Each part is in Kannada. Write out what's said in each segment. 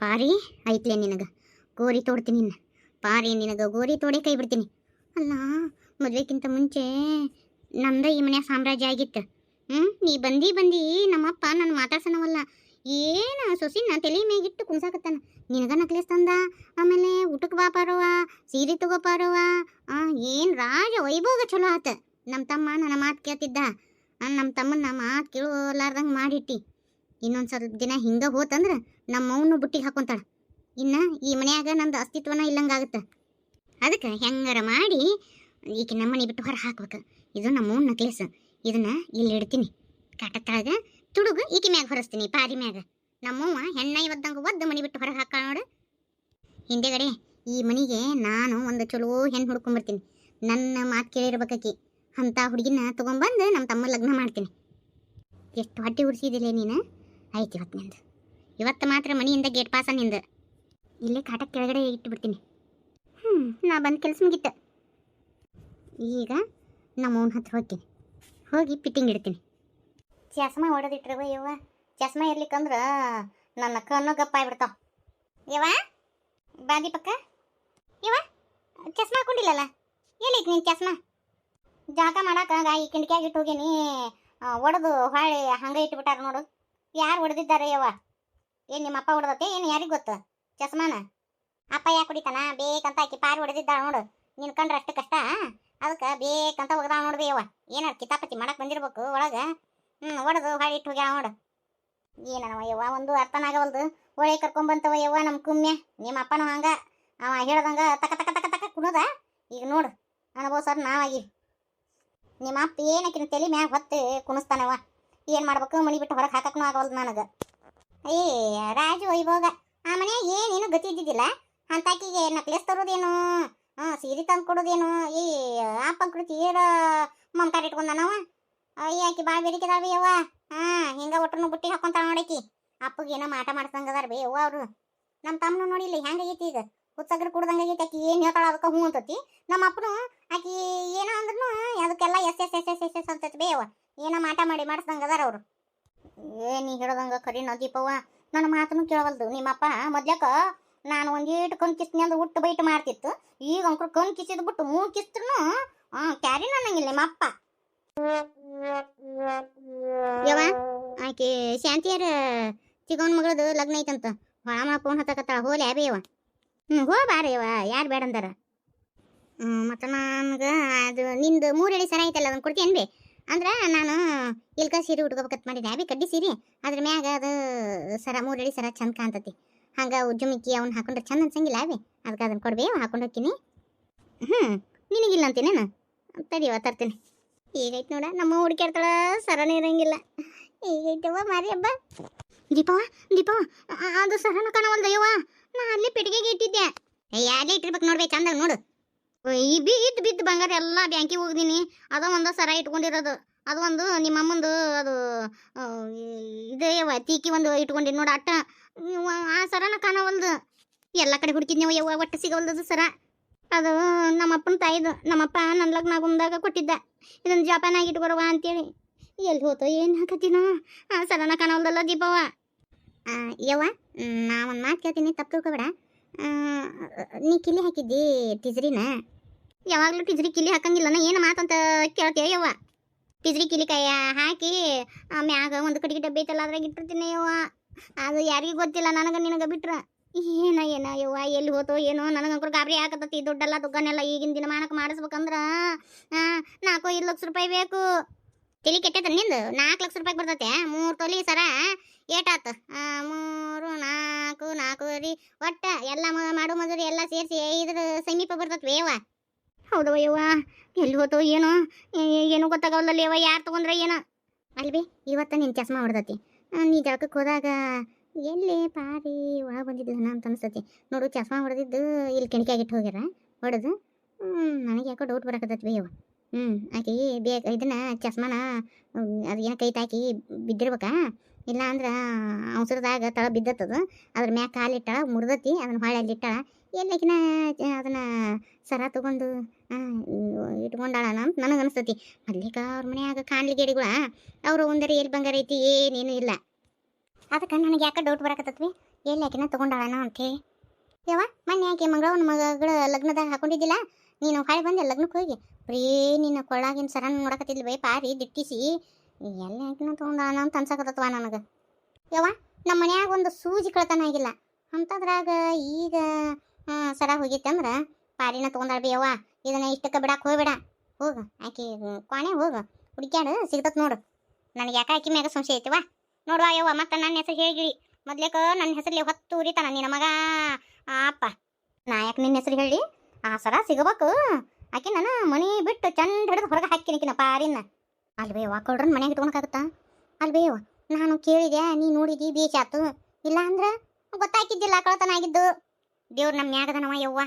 ಪಾರಿ ಐತ್ಲೆ ನಿನಗೆ ಗೋರಿ ತೋಡ್ತೀನಿ ನಿನ್ನ ಪಾರಿ ನಿನಗೆ ಗೋರಿ ತೋಡೆ ಕೈ ಬಿಡ್ತೀನಿ. ಅಲ್ಲ ಮದುವೆಕ್ಕಿಂತ ಮುಂಚೆ ನಮ್ದ ಈ ಮನೆಯ ಸಾಮ್ರಾಜ್ಯ ಆಗಿತ್ತು. ನೀ ಬಂದಿ ನಮ್ಮಪ್ಪ ನನ್ನ ಮಾತಾಡ್ಸನವಲ್ಲ ಏನು ಸೊಸಿನ ತಲೆ ಮೇಗಿಟ್ಟು ಕುಣ್ಸಾಕತ್ತಾನ. ನಿನಗ ನಕ್ಲೇಸ್ ತಂದ, ಆಮೇಲೆ ಊಟಕ್ಕೆ ಬಾ ಪಾರವ್ವ, ಸೀರೆ ತಗೋ ಪಾರವ್ವ. ಏನು ರಾಜ ವೈಭೋಗ ಚಲೋ ಆತ. ನಮ್ಮ ತಮ್ಮ ನನ್ನ ಮಾತು ಕೇಳ್ತಿದ್ದ. ನಮ್ಮ ತಮ್ಮನ ಮಾತು ಕೇಳೋಲಾರ್ದಂಗೆ ಮಾಡಿಟ್ಟಿ. ಇನ್ನೊಂದು ಸ್ವಲ್ಪ ದಿನ ಹಿಂಗೆ ಹೋತಂದ್ರೆ ನಮ್ಮವನು ಬುಟ್ಟಿಗೆ ಹಾಕೊಂತಾಳ. ಇನ್ನು ಈ ಮನ್ಯಾಗ ನಂದು ಅಸ್ತಿತ್ವನ ಇಲ್ಲಂಗಾಗುತ್ತೆ. ಅದಕ್ಕೆ ಹೆಂಗಾರ ಮಾಡಿ ಈಕೆ ನಮ್ಮನೆ ಬಿಟ್ಟು ಹೊರ ಹಾಕ್ಬೇಕು. ಇದು ನಮ್ಮವನ ನಕ್ಲೇಸ್. ಇದನ್ನ ಇಲ್ಲಿ ಇಡ್ತೀನಿ ಕಾಟತ್ತಳಗ, ತುಡುಗು ಈಕೆ ಮ್ಯಾಗ ಹೊರಸ್ತೀನಿ ಪಾರಿ ಮ್ಯಾಗ. ನಮ್ಮವ್ವ ಹೆಣ್ಣ ಇವತ್ತಂಗೆ ಒದ್ದು ಮನೆ ಬಿಟ್ಟು ಹೊರಗೆ ಹಾಕ ನೋಡು. ಹಿಂದೆಗಡೆ ಈ ಮನೆಗೆ ನಾನು ಒಂದು ಚಲೋ ಹೆಣ್ಣು ಹುಡ್ಕೊಂಬರ್ತೀನಿ. ನನ್ನ ಮಾತು ಕೇಳಿರ್ಬೇಕಾಕಿ ಅಂಥ ಹುಡುಗಿನ ತೊಗೊಂಬಂದು ನಮ್ಮ ತಮ್ಮ ಲಗ್ನ ಮಾಡ್ತೀನಿ. ಎಷ್ಟು ಹೊಟ್ಟೆ ಉರಿಸಿದಿಲ್ಲ ನೀನು. ಆಯ್ತು ಇವತ್ತು ನಿಂದು. ಇವತ್ತು ಮಾತ್ರ ಮನೆಯಿಂದ ಗೇಟ್ ಪಾಸ ನಿಂದು. ಇಲ್ಲೇ ಕಾಟಕ್ಕೆ ಕೆಳಗಡೆ ಇಟ್ಟುಬಿಡ್ತೀನಿ. ನಾ ಬಂದು ಕೆಲಸ ಮುಗಿತ್ತು. ಈಗ ನಮ್ಮವನ ಹತ್ರ ಹೋಗ್ತೀನಿ. ಹೋಗಿ ಪಿಟ್ಟಿಂಗ್ ಇಡ್ತೀನಿ. ಚಸ್ಮಾ ಹೊಡೆದಿಟ್ರವ ಯವ್ವ. ಚಸ್ಮಾ ಇರ್ಲಿಕ್ಕಂದ್ರೆ ನನ್ನ ಕಣ್ಣು ಗಪ್ಪ ಆಗ್ಬಿಡ್ತಾವ. ಯವ್ವ ಬಾದಿ ಪಕ್ಕ ಯವ್ವ ಚಸ್ಮಾ ಹಾಕೊಂಡಿಲ್ಲಲ್ಲ, ಎಲ್ಲೈತಿ ನಿನ್ನ ಚಸ್ಮಾ? ಜಾಗ ಮಾಡಾಕ ಈ ಕಿಂಡಿಕ್ಯಾಗ ಇಟ್ಟು ಹೋಗೀನಿ. ಒಡೆದು ಹೊಳೆ ಹಂಗೆ ಇಟ್ಬಿಟ್ಟಾರ ನೋಡು. ಯಾರು ಹೊಡೆದಿದ್ದಾರೆ ಯವ್ವ? ಏನು ನಿಮ್ಮ ಅಪ್ಪ ಹೊಡೆದತ್ತೆ ಏನು ಯಾರಿಗೆ ಗೊತ್ತು? ಚಸ್ಮಾನ ಅಪ್ಪ ಯಾಕೆ ಹೊಡಿತಾನ? ಬೇಕಂತ ಆಕಿ ಪಾರಿ ಹೊಡೆದಿದ್ದಾಳ ನೋಡು. ನಿನ್ನ ಕಂಡ್ರೆ ಅಷ್ಟು ಕಷ್ಟ, ಅದಕ್ಕೆ ಬೇಕಂತ ಒಗ್ದಾಳ ನೋಡ್ಬಿ ಯವ್ವ. ಏನಾರು ಕಿತಾಪತಿ ಮಾಡಕ್ಕೆ ಬಂದಿರ್ಬೇಕು ಒಳಗೆ. ಒಡೆದು ಹೊಳೆ ಇಟ್ಟು ಹೋಗ್ಯಾಳ ನೋಡು. ಏನವ ಯವ್ವ ಒಂದು ಅರ್ಥನಾಗವಲ್ದು. ಒಳ್ಳೆ ಕರ್ಕೊಂಬಂತವ ಯವ್ವ ನಮ್ಮ ಕುಮ್ಯ. ನಿಮ್ಮ ಅಪ್ಪನೂ ಹಂಗೆ ಅವ ಹೇಳ್ದಂಗೆ ತಕ ತಕ ತಕ ತಕ ಕುಣದ. ಈಗ ನೋಡು ಅನುಭವಿಸೋರು ನಾವಾಗಿ. ನಿಮ್ಮ ಅಪ್ಪ ಏನಕ್ಕಿನ ತಲೆ ಮ್ಯಾಗ ಹೊತ್ತು ಕುಣಿಸ್ತಾನವ. ಏನು ಮಾಡ್ಬೇಕು? ಮನೆ ಬಿಟ್ಟು ಹೊರಗೆ ಹಾಕಕ್ಕೂ ಆಗವಲ್ದು ನನಗೆ. ರಾಜು ವೈಭೋಗ ಆ ಮನೆಯಾಗ ಏನೇನು ಗತಿ ಇದ್ದಿದ್ದಿಲ್ಲ. ಅಂತಾಕಿಗೆ ನಕ್ಲೇಸ್ ತರೋದೇನು, ಸೀರೆ ತಂದು ಕೊಡೋದೇನು, ಅಪ್ಪಂಕೃತಿ ಏರ ಮಮಕಾರ ಇಟ್ಕೊಂಡನವ. ಆಕಿ ಭಾಳ ಬೇಡಿಕೆದಾಳ ಬಿ ಯವ್ವ. ಹಿಂಗೆ ಒಟ್ಟನು ಬುಟ್ಟಿಗೆ ಹಾಕೊಂತಾಳ ನೋಡಕಿ. ಅಪ್ಪಗೆ ಏನೋ ಮಾಟ ಮಾಡ್ಸಂಗದಾರ ಬೇ ಯವ್ವ ಅವರು. ನಮ್ಮ ತಮ್ಮನು ನೋಡಿಲ್ಲ ಹೆಂಗಾಗೈತಿ ಈಗ, ಹುಚ್ಚಗ್ರ ಕುಡ್ದಂಗಾಗೈತಿ. ಆಕಿ ಏನು ಹೇಳ್ತಾಳ ಅದಕ್ಕೆ ಹ್ಞೂ ಅಂತತಿ. ನಮ್ಮ ಅಪ್ಪನು ಆಕಿ ಏನೋ ಅಂದ್ರೂ ಅದಕ್ಕೆಲ್ಲ yes yes yes yes yes yes ಅಂತತಿ ಬೇ ಯವ್ವ. ಏನೋ ಮಾಟ ಮಾಡಿ ಮಾಡಿಸ್ದಂಗದಾರ ಅವರು. ನೀ ಹೇಳ್ದಂಗೆ ಖರೀ ನೋ ದೀಪವ್ವ. ನನ್ನ ಮಾತನ್ನು ಕೇಳವಲ್ದು ನಿಮ್ಮಪ್ಪ. ಮೊದ್ಲಕ್ಕ ನಾನು ಒಂದೇಟು ಕಣ್ ಕಿಸ್ತೀನಿ ಅಂದ್ರೆ ಉಟ್ಟು ಬೈಟ್ ಮಾಡ್ತಿತ್ತು. ಈಗ ಅಂಕರು ಕಣ್ ಕಿಸಿದ್ ಬಿಟ್ಟು ಮೂರು ಕಿಸ್ತ್ರು ಕ್ಯಾರಿನ ಅನ್ನಂಗಿಲ್ಲ ನಿಮ್ಮಪ್ಪ. ಯವ್ವ ಆಕೆ ಶಾಂತಿಯರ ಚಿಗವನ ಮಗಳದು ಲಗ್ನ ಐತಂತ ಹೊಳಮ್ಮ ಫೋನ್ ಹತ್ತಕತ್ತಾಳ. ಹೋಲಿ ಯಾಬೇ ಯವ್ವ. ಹೋ ಬಾರ ಯವ್ವ, ಯಾರು ಬೇಡ ಅಂದಾರ. ಮತ್ತು ನನಗೆ ಅದು ನಿಂದು 3 ಎಳೆ ಸರ ಐತಲ್ಲ ಅದನ್ನು ಕೊಡ್ತೀನಿ ಬೇ. ಅಂದ್ರೆ ನಾನು ಇಲ್ಕ ಸೀರೆ ಉಟ್ಕೋಬೇಕತ್ ಮಾಡಿದ್ದೆ ಬಿ, ಕಡ್ಡಿ ಸೀರೆ. ಅದ್ರ ಮ್ಯಾಗ ಅದು ಸರ 3 ಎಳೆ ಸರ ಚಂದ ಕಾಣ್ತತಿ. ಹಂಗೆ ಉಜ್ಜುಮಿಕ್ಕಿ ಅವ್ನು ಹಾಕೊಂಡ್ರೆ ಚಂದ ಅನ್ಸಂಗಿಲ್ಲ ಬಿ. ಅದಕ್ಕೆ ಅದನ್ನು ಕೊಡ್ಬೇ ಹಾಕೊಂಡು ಹೋಗ್ತೀನಿ. ನಿನಗಿಲ್ಲ ಅಂತೀನೇನು? ತಡಿಯವ ತರ್ತೀನಿ. ಈಗೈತೆ ನೋಡ ನಮ್ಮ ಹುಡುಕ್ಯಾಡ್ತಾಳ ಸರನೇ ಇರಂಗಿಲ್ಲ. ಈಗೈತವ ಮಾರಿ ಹಬ್ಬ. ದೀಪವ ದೀಪವ ಅದು ಸರನ ಕಾಣವಲ್ದಯ್ಯವ. ನಾ ಅಲ್ಲಿ ಪೆಟ್ಟಿಗೆಗೆ ಇಟ್ಟಿದ್ದೆ. ಯಾರೇ ಇಟ್ಟಿರ್ಬೇಕು ನೋಡ್ಬೇಕು ಚಂದಾಗ ನೋಡು. ಈ ಬಿದ್ದು ಬಂಗಾರ ಎಲ್ಲ ಬ್ಯಾಂಕಿಗೆ ಹೋಗ್ದೀನಿ. ಅದ ಒಂದು ಸರ ಇಟ್ಕೊಂಡಿರೋದು. ಅದು ಒಂದು ನಿಮ್ಮಮ್ಮಂದು ಅದು ಇದೇ ಯವ್ವ ತೀಕಿ ಒಂದು ಇಟ್ಕೊಂಡಿನಿ ನೋಡು ಅಟ್ಟ. ಆ ಸರನ ಕಾಣವಲ್ದು. ಎಲ್ಲ ಕಡೆ ಹುಡುಕಿದ್ನೇವ ಯವ್ವ, ಒಟ್ಟು ಸಿಗವಲ್ದು ಸರ. ಅದು ನಮ್ಮಪ್ಪನ ತಾಯಿದು. ನಮ್ಮಪ್ಪ ನನ್ನ ಲಗ್ನ ಆಗುಂದಾಗ ಕೊಟ್ಟಿದ್ದ. ಇದನ್ನು ಜಪಾನಾಗಿ ಇಟ್ಕೊರವ ಅಂತೇಳಿ. ಎಲ್ಲಿ ಹೋತೋ ಏನು ಹಾಕತ್ತೀನೋ ಆ ಸರನ ಕಾಣವಲ್ದಲ್ಲ ದೀಪವ್ವ. ಯವ್ವ ನಾ ಒಂದು ಮಾತು ಕೇಳ್ತೀನಿ, ತಪ್ಪು ತಿಳ್ಕೊಬೇಡ. ನೀ ಕಿಲಿ ಹಾಕಿದ್ದಿ ಟಿಜ್ರಿನ? ಯಾವಾಗಲೂ ಟಿಜ್ರಿ ಕಿಲಿ ಹಾಕಂಗಿಲ್ಲನ ಏನು ಮಾತಂತ ಕೇಳ್ತೀಯ ಯವ್ವ? ಟಿಜ್ರಿ ಕಿಲಿ ಕಾಯ ಹಾಕಿ ಮ್ಯಾಗ ಒಂದು ಕಡೆಗೆ ಡಬ್ಬೆ ಐತಲ್ಲ ಅದ್ರಾಗ ಇಟ್ಟಿರ್ತೀನಿ ಯವ್ವ. ಅದು ಯಾರಿಗೂ ಗೊತ್ತಿಲ್ಲ, ನನಗೆ ನಿನಗೆ ಬಿಟ್ರ. ಏನ ಯವ್ವ ಎಲ್ಲಿ ಹೋತೋ ಏನೋ. ನನಗಂಕರು ಗಾಬರಿ ಹಾಕತ್ತತಿ. ದುಡ್ಡೆಲ್ಲ ದುಗ್ಗನೆಲ್ಲ ಈಗಿನ ದಿನಮಾನಕ್ಕೆ ಮಾಡಿಸ್ಬೇಕಂದ್ರೆ 4-5 ಲಕ್ಷ ರೂಪಾಯಿ ಬೇಕು. ತಲೆ ಕೆಟ್ಟದ ನಿಂದು. 4 ಲಕ್ಷ ರೂಪಾಯಿಗೆ ಬರ್ತೈತೆ 3 ತೊಲಿ ಸರ. ಏಟಾತ 3 4 4 ರೀ ಒಟ್ಟ ಎಲ್ಲ ಮಾಡು ಮಜೂರಿ ಎಲ್ಲ ಸೇರಿಸಿ 5 ಸಮೀಪ ಬರ್ತತ್ವೆ ಯವ್ವ. ಹೌದವ ಯವ್ವ, ಎಲ್ಲಿ ಹೋತೋ ಏನೋ, ಏನೂ ಗೊತ್ತಾಗವಲ್ಲಲ್ಲ ಯವ್ವ. ಯಾರು ತೊಗೊಂಡ್ರೆ ಏನೋ. ಅಲ್ಬಿ ಇವತ್ತು ನಿನ್ನ ಚಸ್ಮಾ ಹೊಡೆದತಿ. ನೀ ಜಳಕಕ್ಕೆ ಹೋದಾಗ ಎಲ್ಲಿ ಪಾರಿ ಒಳಗೆ ಬಂದಿದ್ಲನ ಅಂತ ಅನಿಸ್ತತಿ ನೋಡು. ಚಸ್ಮಾ ಹೊಡೆದಿದ್ದು ಇಲ್ಲಿ ಕೆಣಕಿಯಾಗಿಟ್ಟು ಹೋಗ್ಯಾರ ಹೊಡೆದು. ನನಗೆ ಯಾಕೋ ಡೌಟ್ ಬರಕತ್ತೈತಿ ಯವ್ವ. ಆಕಿ ಇದನ್ನ ಚಸ್ಮಾನ ಅದು ಏನೋ ಕೈ ತಾಕಿ ಬಿದ್ದಿರ್ಬೇಕಾ, ಇಲ್ಲ ಅಂದ್ರೆ ಅವಸರದಾಗ ತಳ ಬಿದ್ದತ್ತದು. ಅದ್ರ ಮ್ಯಾಗ ಕಾಲಿಟ್ಟಾಳ, ಮುರಿದತಿ. ಅದನ್ನ ಹೊಳೆ ಅಲ್ಲಿಟ್ಟಾಳ. ಎಲ್ಲಕಿನ ಅದನ್ನು ಸರ ತೊಗೊಂಡು ಇಟ್ಕೊಂಡಾಳ ಅಂತ ನನಗೆ ಅನಿಸ್ತತಿ. ಮಲ್ಲಿಕ ಅವ್ರ ಮನ್ಯಾಗ ಕಾಣ್ಲಿ ಗಿಡಿಗಳ ಅವರು ಒಂದರೆ ಎಲ್ಲಿ ಬಂಗಾರ ಐತಿ ಏನೇನು ಇಲ್ಲ. ಅದಕ್ಕೆ ನನಗೆ ಯಾಕೆ ಡೌಟ್ ಬರಕತ್ತತ್ವಿ. ಎಲ್ಲಿ ಆಕಿನ ತಗೊಂಡಾಳನ ಅಂತೇಳಿ. ಯವ್ವ ಮೊನ್ನೆ ಆಕೆ ಮಂಗಳವನ ಮಗಳ ಲಗ್ನದಾಗ ಹಾಕೊಂಡಿದ್ದಿಲ್ಲ, ನೀನು ಹೊಳೆ ಬಂದೆ ಲಗ್ನಕ್ಕೆ ಹೋಗಿ ಬರೀ ನಿನ್ನ ಕೊಳ್ಳಾಗಿನ ಸರನ ನೋಡಕತ್ತಿದ್ಲಿ ಬೈ ಪಾರಿ ದಿಟ್ಟಿಸಿ. ಎಲ್ಲಿ ಆಕಿನ ತಗೊಂಡಾಳನ ಅಂತ ಅನ್ಸಕತ್ತವ ನನಗೆ. ಯವ್ವ ನಮ್ಮ ಮನ್ಯಾಗ ಒಂದು ಸೂಜಿ ಕಳ್ತನ ಆಗಿಲ್ಲ ಅಂಥದ್ರಾಗ ಈಗ ಸರ ಹೋಗಿತ್ತೆ ಅಂದ್ರೆ ಪಾರಿನ ತೊಗೊಂಡಾಳ ಬಿ. ಯವ್ವ ಇದನ್ನ ಇಷ್ಟಕ್ಕೆ ಬಿಡಕ್ಕೆ ಹೋಗ್ಬೇಡ, ಹೋಗು ಆಕಿ ಕ್ವಾಣೆ ಹೋಗು ಹುಡುಕ್ಯಾಡು ಸಿಗ್ತತ್ ನೋಡು. ನನಗೆ ಯಾಕೆ ಆಕಿ ಮ್ಯಾಗ ಸಂಶಯ ಐತಿವ. ನೋಡುವ ಯವ್ವ ಮತ್ತೆ ನನ್ನ ಹೆಸರು ಹೇಳಿಗಿರಿ, ಮೊದ್ಲೇಕ ನನ್ನ ಹೆಸರಲ್ಲಿ ಹೊತ್ತು ಉರಿತಾನ ನಿನ್ನ ಮಗ ಅಪ್ಪ. ನಾ ಯಾಕೆ ನಿನ್ನ ಹೆಸರು ಹೇಳಿ ಆ ಸರ ಸಿಗಬೇಕು. ಆಕೆ ನಾನು ಮನೆ ಬಿಟ್ಟು ಚಂದ ಹಿಡಿದು ಹೊರಗೆ ಹಾಕಿನಕಿನ ಪಾರಿನ. ಅಲ್ವೇ ಯವ್ವ ಕೊಡ್ರನ್ ಮನ್ಯಾಗ ಇಟ್ಕೊಳಕಾಗತ್ತಾ? ಅಲ್ವೇ ಯವ್ವ ನಾನು ಕೇಳಿದೆ, ನೀ ನೋಡಿದಿ ಬೇಚಾತು, ಇಲ್ಲ ಅಂದ್ರೆ ಗೊತ್ತಾಕಿದ್ದಿಲ್ಲ ಕಳತನ ಆಗಿದ್ದು. ದೇವ್ರು ನಮ್ಮ ಮ್ಯಾಗದನವ ಯವ್ವ.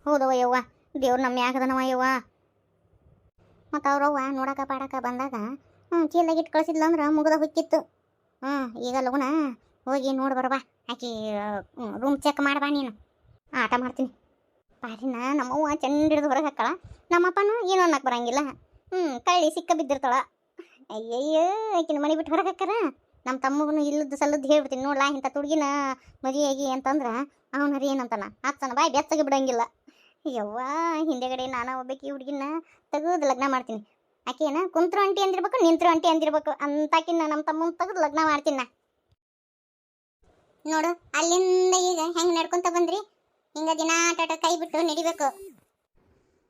ಹೌದವ ಯವ್ವ, ದೇವ್ರು ನಮ್ಮ ಮ್ಯಾಗದನವ ಯವ್ವ. ಮತ್ತು ಅವ್ರವ್ವ ನೋಡಕ ಪಾಡಕ ಬಂದಾಗ ಚೀಲ್ದಾಗ ಇಟ್ಟು ಕಳಿಸಿದ್ಲು ಅಂದ್ರೆ ಮುಗಿದ ಹೊಕ್ಕಿತ್ತು. ಈಗ ಲಗುನ ಹೋಗಿ ನೋಡಿ ಬರವಾ, ಆಕಿ ರೂಮ್ ಚೆಕ್ ಮಾಡಬಾ ನೀನು. ಆಟ ಮಾಡ್ತೀನಿ. ಪಾರಿನ ನಮ್ಮವ್ವ ಚಂದ ಹಿಡಿದು ಹೊರಗೆ ಹಾಕಳ, ನಮ್ಮಪ್ಪನೂ ಏನೋ ಅನ್ನಕ್ಕೆ ಬರಂಗಿಲ್ಲ. ಕಳ್ಳಿ ಸಿಕ್ಕ ಬಿದ್ದಿರ್ತಾಳ. ಅಯ್ಯಯ್ಯ ಆಕಿನ ಮನೆ ಬಿಟ್ಟು ಹೊರಗೆ ಹಾಕಾರ. ನಮ್ಮ ತಮ್ಮಗೂ ಇಲ್ಲದ್ದು ಸಲ್ಲದ್ದು ಹೇಳ್ಬಿಡ್ತೀನಿ, ನೋಡ್ಲಾ ಇಂಥ ತುಡುಗಿನ ಮದುವೆಯಾಗಿ ಅಂತಂದ್ರೆ ಅವನರಿ ಏನಂತಾನ ಆಗ್ತಾನ ಬಾಯ್ ಬೆಚ್ಚಗೆ ಬಿಡಂಗಿಲ್ಲ. ಯವ್ವ ಹಿಂದೆಗಡೆ ನಾನು ಒಬ್ಬಾಕಿ ಹುಡುಗಿನ ತೆಗೆದು ಲಗ್ನ ಮಾಡ್ತೀನಿ. ಆಕೆನ ಕುಂತ್ರು ಅಂಟಿ ಅಂದಿರ್ಬೇಕು, ನಿಂತ್ರು ಅಂಟಿ ಅಂದಿರ್ಬೇಕು ಅಂತಾಕಿನ ನಮ್ಮ ತಮ್ಮನ ತೆಗೆದು ಲಗ್ನ ಮಾಡ್ತೀನಿ ನಾ. ನೋಡು ಅಲ್ಲಿಂದ ಈಗ ಹೆಂಗೆ ನಡ್ಕೊಂತ ಬಂದ್ರಿ, ಹಿಂಗ ದಿನ ಆಟ ಕೈ ಬಿಟ್ಟು ನಡಿಬೇಕು.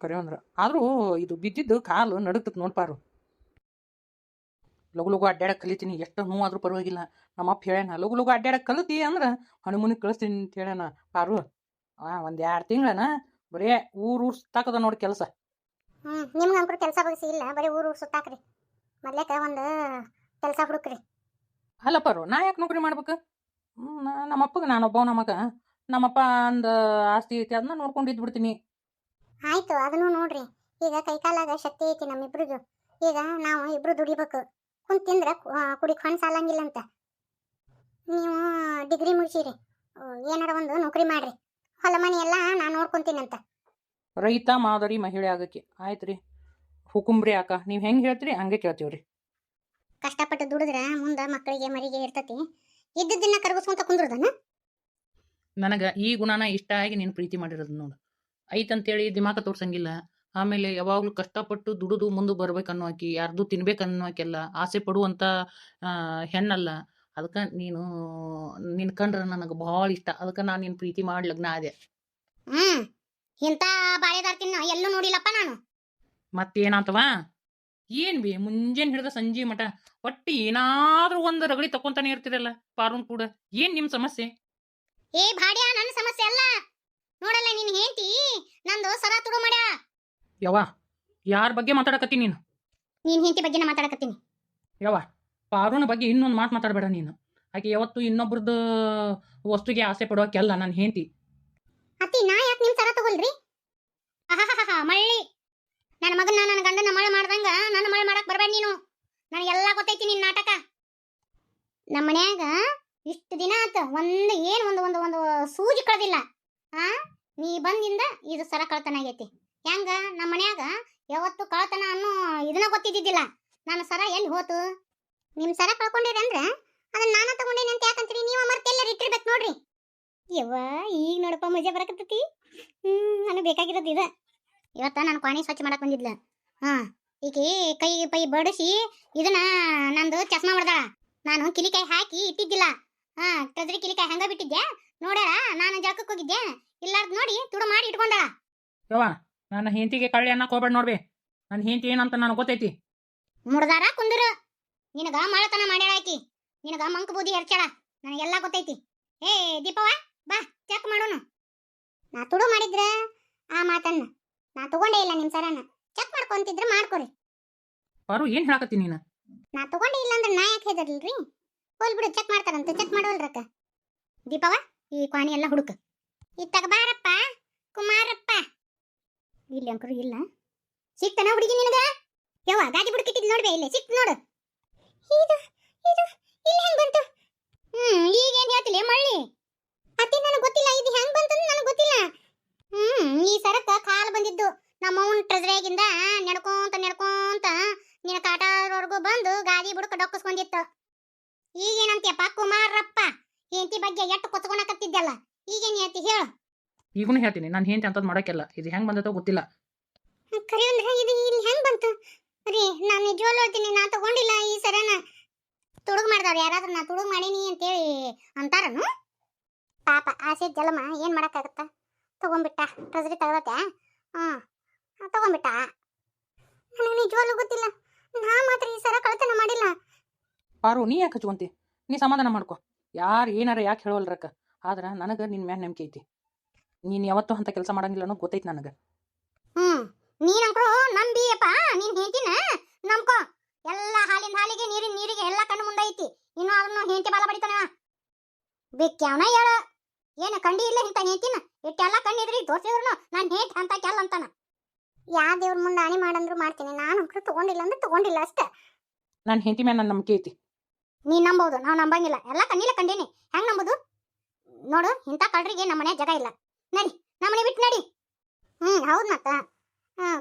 ಕರೆ ಅಂದ್ರೆ ಆದರೂ ಇದು ಬಿದ್ದಿದ್ದು ಕಾಲು ನಡುಕ್ತದೆ ನೋಡ್ಪಾರು. ಲಗು ಲಗು ಅಡ್ಡಾಡಕ್ಕೆ ಕಲಿತೀನಿ, ಎಷ್ಟು ನೋವಾದ್ರೂ ಪರವಾಗಿಲ್ಲ. ನಮ್ಮಪ್ಪ ಹೇಳ್ಯಾನ ಲಗು ಲಗು ಅಡ್ಡಾಡಕ್ಕೆ ಕಲಿತಿ ಅಂದ್ರೆ ಹನುಮನಿಗೆ ಕಳಿಸ್ತೀನಿ ಅಂತ ಹೇಳ್ಯಾನ ಪಾರು. ಒಂದು 2 ತಿಂಗಳನ ಬರೀ ಊರು ಸುತ್ತಾಕದ ನೋಡಿ ಕೆಲಸ. ನಿಮ್ಗೆ ಅಂಕರು ಕೆಲಸ ಬಗ್ಸಿ ಇಲ್ಲ, ಬರೀ ಊರು ಸುತ್ತಾಕ್ರಿ. ಮೊದ್ಲೇಕ ಒಂದು ಕೆಲಸ ಹುಡುಕ್ರಿ. ಅಲ್ಲ ಪಾರು, ನಾ ಯಾಕೆ ನೌಕರಿ ಮಾಡ್ಬೇಕು? ನಮ್ಮಪ್ಪಗೆ ನಾನೊಬ್ಬ ನಮಗ ನಮ್ಮಪ್ಪ ಅಂದ ಆಸ್ತಿ ಐತಿ ಅದನ್ನ ನೋಡ್ಕೊಂಡಿದ್ದು ಬಿಡ್ತೀನಿ. ಆಯ್ತು ಅದನ್ನು ನೋಡ್ರಿ. ಈಗ ಕೈಕಾಲಾಗ ಶಕ್ತಿ ಐತಿ ನಮ್ಮಿಬ್ರಿಗೂ. ಈಗ ನಾವು ಇಬ್ರು ದುಡಿಬೇಕು. ಕುಂತ್ ತಿಂದ್ರೆ ಕುಡಿಕ್ ಹೊಣ್ ಸಾಲಂಗಿಲ್ಲ ಅಂತ. ನೀವು ಡಿಗ್ರಿ ಮುಗಿಸಿರಿ, ಏನಾರ ಒಂದು ನೌಕರಿ ಮಾಡ್ರಿ, ಹೊಲ ಮನೆ ಎಲ್ಲ ನಾನು ನೋಡ್ಕೊಂತೀನಂತ. ರೈತ ಮಾದರಿ ಮಹಿಳೆ ಆಗಕ್ಕೆ ಆಯ್ತು ರೀ. ಹುಕುಂಬ್ರಿ ಅಕ್ಕ, ನೀವು ಹೆಂಗೆ ಹೇಳ್ತೀರಿ ಹಂಗೆ ಕೇಳ್ತೀವ್ರಿ. ಕಷ್ಟಪಟ್ಟು ದುಡಿದ್ರೆ ಮುಂದೆ ಮಕ್ಕಳಿಗೆ ಮರಿಗೆ ಇರ್ತತಿ. ಇದ್ದದನ್ನ ಕರಗಿಸ್ಕೊಂತ ಕುಂದ್ರದನ. ನನಗೆ ಈ ಗುಣನ ಇಷ್ಟ ಆಗಿ ನೀನು ಪ್ರೀತಿ ಮಾಡಿರೋದು ನೋಡು. ಐತಂತೇಳಿ ದಿಮಾಕ ತೋರ್ಸಂಗಿಲ್ಲ. ಆಮೇಲೆ ಯಾವಾಗಲೂ ಕಷ್ಟಪಟ್ಟು ದುಡಿದು ಮುಂದೆ ಬರ್ಬೇಕನ್ನೋ ಆಕಿ, ಯಾರ್ದು ತಿನ್ಬೇಕನ್ನೋಕೆಲ್ಲ ಆಸೆ ಪಡುವಂಥ ಹೆಣ್ಣಲ್ಲ. ಅದಕ್ಕೆ ನೀನು ನಿನ್ನ ಕಂಡ್ರೆ ನನಗೆ ಭಾಳ ಇಷ್ಟ. ಅದಕ್ಕೆ ನಾನು ನಿನ್ನ ಪ್ರೀತಿ ಮಾಡಿ ಲಗ್ನ ಆದೆ. ಇಂಥ ಬಾಳೆದಾರ ತಿನ್ನ ಎಲ್ಲೂ ನೋಡಿಲ್ಲಪ್ಪ ನಾನು. ಮತ್ತೇನಾತವ? ಏನು ಬಿ ಮುಂಜಾನೆ ಹಿಡಿದ ಸಂಜೆ ಮಠ ಒಟ್ಟು ಏನಾದರೂ ಒಂದು ರಗಡಿ ತಕೊಂತಾನೆ ಇರ್ತಿರಲ್ಲ ಪಾರುನ್ ಕೂಡ. ಏನು ನಿಮ್ಮ ಸಮಸ್ಯೆ? ಏ ಭಾಡ್ಯ, ನನ್ನ ಸಮಸ್ಯೆ ಅಲ್ಲ. ನೋಡಲ್ಲ ನಿನ್ ಹೆಂಡತಿ ನಂದು ಸರ ತುಡು ಮಾಡ್ಯಾ. ಯವ್ವ ಯಾರ ಬಗ್ಗೆ ಮಾತಾಡಕತ್ತೀನಿ ನೀನು? ನೀನ್ ಹೆಂಡತಿ ಬಗ್ಗೆನ ಮಾತಾಡಕತ್ತೀನಿ. ಯವ್ವ ಪಾರುನ ಬಗ್ಗೆ ಇನ್ನೊಂದು ಮಾತು ಮಾತಾಡಬೇಡ ನೀನು. ಆಕೆ ಯಾವತ್ತು ಇನ್ನೊಬ್ರದ್ದು ವಸ್ತುಗೆ ಆಸೆ ಪಡೋಕೆಲ್ಲ ನನ್ನ ಹೆಂಡತಿ. ಅತ್ತಿ ನಾ ಯಾಕೆ ನಿಮ್ ಸರ ತಗೊಳ್ರಿ? ಮಳ್ಳಿ ನನ್ನ ಮಗನ ನನ್ನ ಗಂಡನ ಮಳೆ ಮಾಡ್ದಂಗ ನನ್ನ ಮಳೆ ಮಾಡಕ್ ಬರ್ಬೇಡ ನೀನು. ನನಗೆಲ್ಲ ಗೊತ್ತೈತಿ ನಿನ್ ನಾಟಕ. ನಮ್ಮ ಮನ್ಯಾಗ ಇಷ್ಟು ದಿನ ಆತ ಒಂದು ಸೂಜಿ ಕಳ್ದಿಲ್ಲ. ನೀ ಬಂದಿಂದ ಇದು ಸರ ಕಳ್ತನ ಆಗೈತಿ. ಹೆಂಗ ನಮ್ಮ ಮನ್ಯಾಗ ಯಾವತ್ತು ಕಳ್ತನ ಅನ್ನೋ ಇದನ್ನ ಗೊತ್ತಿದ್ದಿದ್ದಿಲ್ಲ. ನಾನು ಸರ ಎಲ್ಲಿ ಹೋತು? ನಿಮ್ ಸರ ಕಳ್ಕೊಂಡಿರಿ ಅಂದ್ರೆ ಅದನ್ನ ನಾನು ತಗೊಂಡೇನೆ ಅಂತ ಯಾಕಂತೀರಿ? ನೀವು ಮರ್ತೆಲ್ಲರೂ ಇಟ್ಟಿರ್ಬೇಕು ನೋಡ್ರಿ. ಯವ್ವ ಈಗ ನೋಡಪ್ಪ ಮಜಾ ಬರಕತ್ತೈತಿ. ನನಗೆ ಬೇಕಾಗಿರೋದು ಇದೆ. ಇವತ್ತ ನಾನು ಕ್ವಾಣಿ ಸ್ವಚ್ಛ ಮಾಡಕ್ ಬಂದಿದ್ಲ. ಈಕಿ ಕೈ ಪೈ ಬಡಿಸಿ ಇದನ್ನ ನಂದು ಚಸ್ಮಾ ಹೊಡೆದಾಳ. ನಾನು ಕಿಲಿಕಾಯಿ ಹಾಕಿ ಇಟ್ಟಿದ್ದಿಲ್ಲ. ಟ್ರೆಜರಿ ಕಿಲಿಕಾಯಿ ಹಂಗ ಬಿಟ್ಟಿದ್ದೆ. ನೋಡ್ಯಾಳ ನಾನು ಜಳಕಕ್ಕೆ ಹೋಗಿದ್ದೆ, ಇಲ್ಲಾರ್ದು ನೋಡಿ ತುಡು ಮಾಡಿ ಇಟ್ಕೊಂಡಾಳ. ಯವ್ವ ನನ್ನ ಹೆಂಡತಿಗೆ ಕಳ್ಳಿ ಅನ್ನಕ್ಕೆ ಹೋಗ್ಬೇಡ ನೋಡ್ಬಿ. ನನ್ನ ಹೆಂಡತಿ ಏನಂತ ನನಗೆ ಗೊತ್ತೈತಿ. ಮುಡ್ದಾರ ಕುಂದರು ನಿನಗ ಮಳತನ ಮಾಡ್ಯಾಳ ಆಕಿ. ನಿನಗ ಮಂಕ ಬೂದಿ ಎರಚಾಳ. ನನಗೆಲ್ಲ ಗೊತ್ತೈತಿ. ಏ ದೀಪವ್ವ ಬಾ ಚೆಕ್ ಮಾಡೋನು. ನಾ ತುಡು ಮಾಡಿದ್ರ ಆ ಮಾತನ್ನ ನಾ ತಗೊಂಡೇ ಇಲ್ಲ. ನಿಮ್ ಸರನ ಚೆಕ್ ಮಾಡ್ಕೊಂತಿದ್ರೆ ಮಾಡ್ಕೊರಿ. ಪಾರು ಏನು ಹೇಳಕತ್ತೀನಿ ನೀನು? ನಾ ತಗೊಂಡೇ ಇಲ್ಲ ಅಂದ್ರೆ ನಾ ಯಾಕೆ ಹೆದರ್ಲ್ರಿ? ಹೋಲ್ ಬಿಡು, ಚೆಕ್ ಮಾಡ್ತಾರಂತ. ಚೆಕ್ ಮಾಡೋಲ್ರಕ್ಕ. ದೀಪವ್ವ ಈ ಕ್ವಾಣಿ ಎಲ್ಲ ಹುಡುಕ. ಇತ್ತಾಗ ಬಾರಪ್ಪ ಕುಮಾರಪ್ಪ. ಇಲ್ಲಿ ಅಂಕರು ಇಲ್ಲ. ಸಿಕ್ತಾನ ಹುಡುಗಿ ನಿನಗ? ಯವ್ವ ಗಾಡಿ ಬುಡಕಿಟ್ಟಿದ್ ನೋಡ್ಬೇ, ಇಲ್ಲೇ ಸಿಕ್ತು ನೋಡು. ಇದು ಇದು ಇಲ್ಲಿ ಹೆಂಗ್ ಬಂತು? ಈಗ ಏನ್ ಹೇಳ್ತಿಲ್ಲ ಮಳ್ಳಿ? ಅತ್ತಿ ನನಗೆ ಗೊತ್ತಿಲ್ಲ ಇದು ಹೆಂಗ್ ಬಂತಂತ ನನಗೆ ಗೊತ್ತಿಲ್ಲ. ಈ ಸರಕ್ಕ ಕಾಲು ಬಂದಿದ್ದು ನಮ್ಮ ಅವನ ಟ್ರೆಜರಿಯಾಗಿಂದ ನಡ್ಕೊಂತ ನಿನ್ನ ಕಾಟಾರವರೆಗೂ ಬಂದು ಗಾದಿ ಬುಡಕ ಡೊಕ್ಕಸ್ಕೊಂಡಿತ್ತು. ಈಗೇನಂತೀಯಪ್ಪ ಕುಮಾರಪ್ಪ? ಹೆಂಡತಿ ಬಗ್ಗೆ ಎಷ್ಟು ಕೊಚ್ಕೊಳಕತ್ತಿದ್ದಲ್ಲ ಈಗೇನ್ ಹೇಳ್ತಿ ಹೇಳು. ಈಗೂ ಹೇಳ್ತೀನಿ ನಾನು ಹೆಂಡತಿ ಅಂತದ್ ಮಾಡಕ್ಕೆಲ್ಲ ಇದು ಹೆಂಗ್ ಬಂದತೋ ಗೊತ್ತಿಲ್ಲ. ಕರಿ ಅಂದ್ರೆ ಇದು ಇಲ್ಲಿ ಹೆಂಗ್ ಬಂತು ರೀ? ನಾನು ನಿಜವಾಗ್ಲೂ ಹೇಳ್ತೀನಿ, ನಾ ತಗೊಂಡಿಲ್ಲ ಈ ಸರನ. ತುಡುಗ್ ಮಾಡ್ದವ್ರು ಯಾರಾದ್ರೂ ನಾ ತುಡುಗ್ ಮಾಡೀನಿ ಅಂತೇಳಿ ಅಂತಾರನು? ಪಾಪ ಆಸೆ ಜಲಮ ಏನ್ ಮಾಡಕ್ಕಾಗತ್ತ? ತಗೊಂಡ್ಬಿಟ್ಟ, ಟ್ರೆಜರಿ ತಗದತ್ತೆ. ತಗೊಂಡ್ಬಿಟ್ಟ. ನನಗೆ ನಿಜವಾಗ್ಲೂ ಗೊತ್ತಿಲ್ಲ, ನಾ ಮಾತ್ರ ಈ ಸರ ಕಳ್ತನ ಮಾಡಿಲ್ಲ. ಪಾರು ನೀ ಯಾಕೆ ಹಚ್ಕೊಂತಿ? ನೀ ಸಮಾಧಾನ ಮಾಡ್ಕೊ. ಯಾರು ಏನಾರ ಯಾಕೆ ಹೇಳೋಲ್ರಕ್ಕ. ಆದ್ರೆ ನನಗೆ ನಿನ್ನ ಮ್ಯಾಲ ನಂಬಿಕೆ ಐತಿ. ನೀನು ಯಾವತ್ತೂ ಅಂತ ಕೆಲಸ ಮಾಡಂಗಿಲ್ಲ ಅನ್ನೋ ಗೊತ್ತೈತಿ ನನಗೆ. ನೀನಂಕ್ರು ನಂಬಿಯಪ್ಪ, ನೀನ್ ಹೇಳ್ತೀನ ನಂಬ್ಕೊ. ಎಲ್ಲ ಹಾಲಿನ ಹಾಲಿಗೆ ನೀರಿನ ನೀರಿಗೆ ಎಲ್ಲ ಕಣ್ಣು ಮುಂದೆ ಐತಿ. ಇನ್ನು ಅದನ್ನು ಹೆಂಡತಿ ಬಾಲ ಬಡಿತಾನ ಬೇಕ್ಯಾವನ ಹೇಳ. ಏನು ಕಂಡಿ ಇಲ್ಲ ಇಂತ ಹೇಳ್ತೀನ? ಇಟ್ಟೆಲ್ಲ ಕಣ್ಣಿದ್ರಿ ತೋರ್ಸಿದ್ರು ನಾನು ಹೇಟ್ ಅಂತ ಕೆಲ್ಲ ಅಂತಾನ. ಯಾ ದೇವ್ರ ಮುಂದೆ ಆಣಿ ಮಾಡಂದ್ರು ಮಾಡ್ತೀನಿ. ನಾನು ಅಂಕ್ರು ತಗೊಂಡಿಲ್ಲ ಅಂದ್ರೆ ತಗೊಂಡಿಲ್ಲ ಅಷ್ಟೇ. ನನ್ನ ಹೆಂಡತಿ ಮ್ಯಾಲ ನನ್ನ ನಂಬಿಕೆ ಐತಿ. ನೀ ನಂಬೋದು, ನಾವು ನಂಬಂಗಿಲ್ಲ. ಎಲ್ಲ ಕಣ್ಣಿಲ್ಲ ಕಂಡೀನಿ, ಹೆಂಗ್ ನಂಬೋದು? ನೋಡು, ಇಂಥ ಕಳ್ರಿಗೆ ನಮ್ಮ ಮನೆ ಜಾಗ ಇಲ್ಲ. ನಡಿ, ನಮ್ಮನೆ ಬಿಟ್ಟು ನಡಿ. ಹೌದು ಮತ್ತ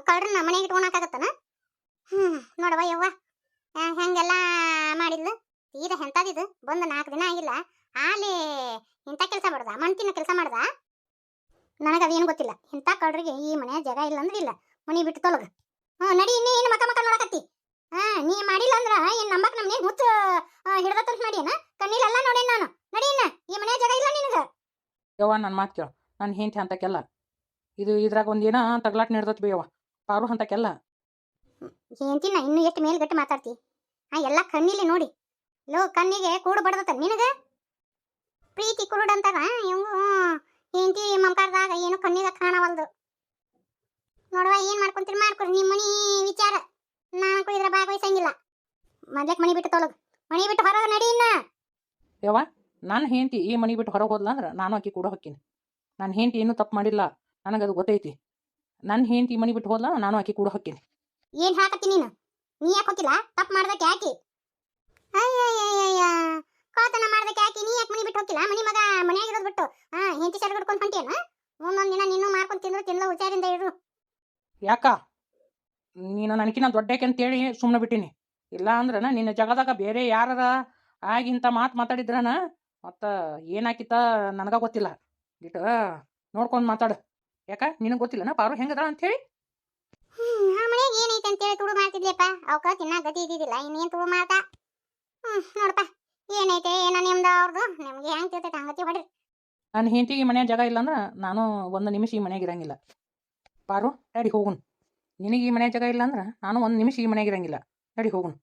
ಕಳ್ರ ನಮ್ಮ ಮನೆಗೆ ಇಟ್ಕೊಳಕಾಗತ್ತನ? ನೋಡವ ಯವ್ವ ಹೆಂಗೆಲ್ಲ ಮಾಡಿದ್ಲು. ತೀರಾ ಎಂತದಿದು, ಬಂದು 4 ದಿನ ಆಗಿಲ್ಲ ಆಲೆ ಇಂಥ ಕೆಲಸ ಮಾಡ್ದ, ಮಣ್ತಿನ ಕೆಲಸ ಮಾಡ್ದ. ನನಗದೇನು ಗೊತ್ತಿಲ್ಲ. ಇಂಥ ಕಳ್ರಿಗೆ ಈ ಮನೆ ಜಾಗ ಇಲ್ಲ ಅಂದ್ರೆ ಇಲ್ಲ, ಮನೆ ಬಿಟ್ಟು ತೊಲಗ. ನಡಿ, ಇನ್ನೇ ಏನು ಮಕ್ಕ ಮಕ್ಕ ನೋಡಕತ್ತಿ? ನೀ ಮಾಡಿಲ್ಲ ಅಂದ್ರ ಏನ್ ನಂಬಕ್ ನಮ್ನೆ ಹುಚ್ಚ ಹಿಡ್ದತ್ತಂತ ಮಾಡಿಯನ? ಕಣ್ಣಿಲೆಲ್ಲ ನೋಡೇನ್ ನಾನು. ನಡಿ, ಇನ್ನ ಈ ಮನೆ ಜಾಗ ಇಲ್ಲ ನಿನಗ. ಯವ್ವ ನನ್ನ ಮಾತು ಕೇಳು, ನನ್ನ ಹೆಂಡತಿ ಅಂತಕ್ಕೆಲ್ಲ ಇದು ಇದ್ರಾಗ ಒಂದೇನ ತಗ್ಲಾಟ್ ನಡೆದತ್ ಬೇಯವ್ವ. ಪಾರು ಅಂತಕ್ಕೆಲ್ಲ ಹೆಂಡತಿನ ಇನ್ನು ಎಷ್ಟು ಮೇಲ್ಗಟ್ಟು ಮಾತಾಡ್ತಿ? ಎಲ್ಲ ಕಣ್ಣಿಲಿ ನೋಡಿ. ಲೋ, ಕಣ್ಣಿಗೆ ಕೂಡು ಬಡದತ್ತ ನಿನಗ. ಪ್ರೀತಿ ಕುರುಡ್ ಅಂತಾರ ಇವಂಗು. ಹೆಂಡತಿ ಮಮಕಾರದಾಗ ಏನು ಕಣ್ಣಿಗೆ ಕಾಣವಲ್ದು. ನೋಡುವ, ಏನ್ ಮಾಡ್ಕೊಂತೀರಿ ಮಾಡ್ಕೊರಿ, ನಿಮ್ಮ ಮನಿ ವಿಚಾರ. ನಾನು ಇದ್ರ ಭಾಗವಹಿಸಂಗಿಲ್ಲ. ಮೊದ್ಲಕ್ ಮನಿ ಬಿಟ್ಟು ತೊಲಗ, ಮನಿ ಬಿಟ್ಟು ಹೊರಗೆ ನಡಿ. ಇನ್ನ ಯವ್ವ ನನ್ನ ಹೆಂಡತಿ ಈ ಮನೆ ಬಿಟ್ಟು ಹೊರಗೆ ಹೋದ್ಲ ಅಂದ್ರೆ ನಾನು ಆಕಿ ಕೂಡ ಹೊಕ್ಕೀನಿ. ನನ್ನ ಹೆಂಡತಿ ಏನೂ ತಪ್ಪು ಮಾಡಿಲ್ಲ, ನನಗದು ಗೊತ್ತೈತಿ. ನನ್ನ ಹೆಂಡತಿ ಮನೆ ಬಿಟ್ಟು ಹೋದ್ಲ, ನಾನು ಆಕಿ ಕೂಡ ಹೊಕ್ಕೀನಿ. ಏನ್ ಹಾಕತ್ತಿ ನೀನು? ನೀ ಯಾಕೆ ಹೋಗಿಲ್ಲ? ತಪ್ಪು ಮಾಡ್ದಕ್ಕೆ ಯಾಕೆ? ಅಯ್ಯಯ್ಯಯ್ಯ, ಕಳ್ತನ ಮಾಡ್ದಕ್ಕೆ ಯಾಕೆ? ನೀ ಯಾಕೆ ಮನಿ ಬಿಟ್ಟು ಹೋಗಿಲ್ಲ? ಮನಿ ಮಗ ಮನ್ಯಾಗಿರೋದು ಬಿಟ್ಟು ಹೆಂಡತಿ ಸೆರಗ್ ಹಿಡ್ಕೊಂಡು ಹೊಂಟೇನ? ಮುಂದೊಂದು ದಿನ ನೀನು ಮಾಡ್ಕೊಂಡು ತಿಂದ್ಲ ಹುಷಾರಿಂದ ಇರು. ಯಾಕ ನೀನು ನನಕಿನ ದೊಡ್ಡಕ್ಕೆ ಅಂತೇಳಿ ಸುಮ್ಮನೆ ಬಿಟ್ಟಿನಿ. ಇಲ್ಲ ಅಂದ್ರೆ ನಿನ್ನ ಜಗದಾಗ ಬೇರೆ ಯಾರ ಆಗಿಂತ ಮಾತಾಡಿದ್ರನ ಮತ್ತು ಏನಾಕಿತ್ತ ನನಗ ಗೊತ್ತಿಲ್ಲ. ಇಟ್ಟು ನೋಡ್ಕೊಂಡು ಮಾತಾಡು. ಯಾಕ ನಿನಗೆ ಗೊತ್ತಿಲ್ಲನ ಪಾರು ಹೆಂಗದ ಅಂತೇಳಿ? ಆ ಮನೆಗೆ ಏನೈತೆ ಅಂತೇಳಿ ತುಳು ಮಾಡ್ತಿದ್ಯಪ್ಪ. ಅವಕ್ಕ ತಿನ್ನ ಗತಿ ಇದ್ದಿದ್ದಿಲ್ಲ, ಇನ್ನೇನು ತುಳು ಮಾಡ್ತಾ. ನೋಡಪ್ಪ, ಏನೈತೆ ಏನ ನಿಮ್ದು ಅವ್ರದ್ದು, ನಿಮ್ಗೆ ಹೆಂಗೆ ತಿಳ್ತೈತೆ ಹಂಗತಿ ಹೊಡ್ರಿ. ನನ್ನ ಹೆಂಡತಿಗೆ ಮನೆಯ ಜಾಗ ಇಲ್ಲ ಅಂದ್ರೆ ನಾನು ಒಂದು ನಿಮಿಷ ಈ ಮನೆಯಾಗ ಇರಂಗಿಲ್ಲ. ಪಾರು ನಡಿ ಹೋಗುನು. ನಿನಗೆ ಈ ಮನೆ ಜಾಗ ಇಲ್ಲ ಅಂದ್ರೆ ನಾನು ಒಂದು ನಿಮಿಷ ಈ ಮನೆಯಾಗ ಇರಂಗಿಲ್ಲ. ನಡಿ ಹೋಗುನು.